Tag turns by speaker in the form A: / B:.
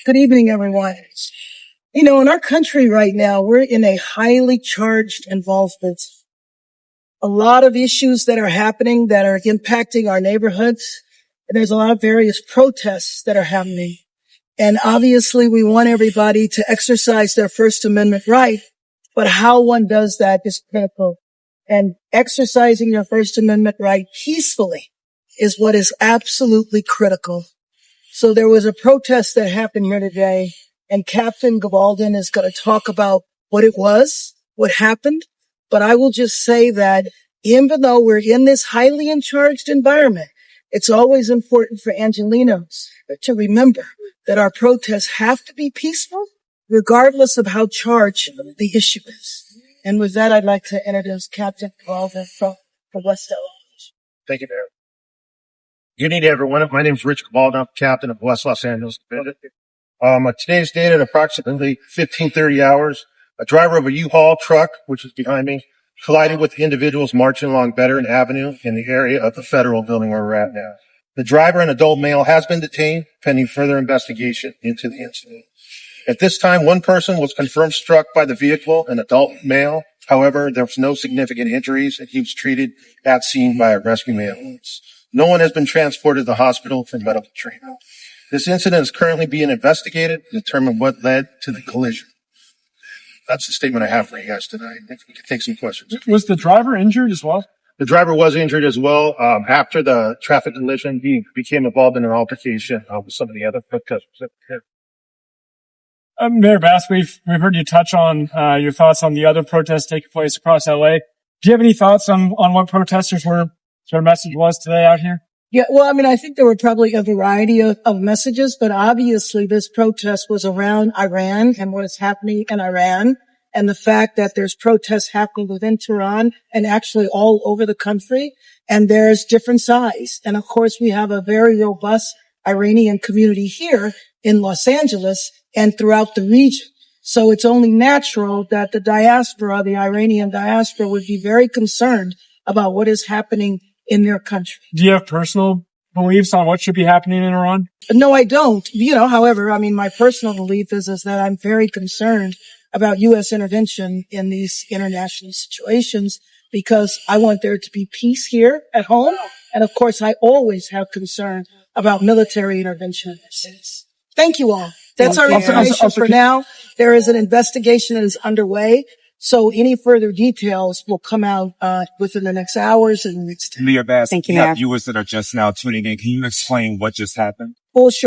A: Good evening, everyone. You know, in our country right now, we're in a highly charged involvement. A lot of issues that are happening that are impacting our neighborhoods. And there's a lot of various protests that are happening. And obviously, we want everybody to exercise their First Amendment right. But how one does that is critical. And exercising your First Amendment right peacefully is what is absolutely critical. So there was a protest that happened here today, and Captain Gabaldon is going to talk about what it was, what happened. But I will just say that even though we're in this highly charged environment, it's always important for Angelenos to remember that our protests have to be peaceful, regardless of how charged the issue is. And with that, I'd like to introduce Captain Gabaldon from West LA.
B: Thank you, Mayor. Good evening, everyone. My name is Rich Gabaldon. I'm captain of West Los Angeles Division. Today's date at approximately 15:30 hours, a driver of a U-Haul truck, which is behind me, collided with individuals marching along Veteran Avenue in the area of the federal building where we're at now. The driver, an adult male, has been detained pending further investigation into the incident. At this time, one person was confirmed struck by the vehicle, an adult male. However, there was no significant injuries, and he was treated at scene by a rescue ambulance. No one has been transported to the hospital for medical treatment. This incident is currently being investigated to determine what led to the collision. That's the statement I have for you guys tonight. If we can take some questions.
C: Was the driver injured as well?
B: The driver was injured as well. After the traffic collision, he became involved in an altercation with some of the other protesters.
C: Mayor Bass, we've heard you touch on your thoughts on the other protests taking place across LA. Do you have any thoughts on what protesters their message was today out here?
A: Yeah, well, I mean, I think there were probably a variety of messages, but obviously this protest was around Iran and what is happening in Iran, and the fact that there's protests happening within Tehran and actually all over the country, and there's different sides. And of course, we have a very robust Iranian community here in Los Angeles and throughout the region. So it's only natural that the diaspora, the Iranian diaspora, would be very concerned about what is happening in their country.
C: Do you have personal beliefs on what should be happening in Iran?
A: No, I don't. However, I mean, my personal belief is that I'm very concerned about U.S. intervention in these international situations because I want there to be peace here at home. And of course, I always have concern about military intervention in this sense. Thank you all. That's our information for now. There is an investigation that is underway. So any further details will come out within the next hours and the next day.
D: Mayor Bass,
E: Thank you,
D: we have
E: Mayor.
D: viewers that are just now tuning in. Can you explain what just happened?
A: Well, sure.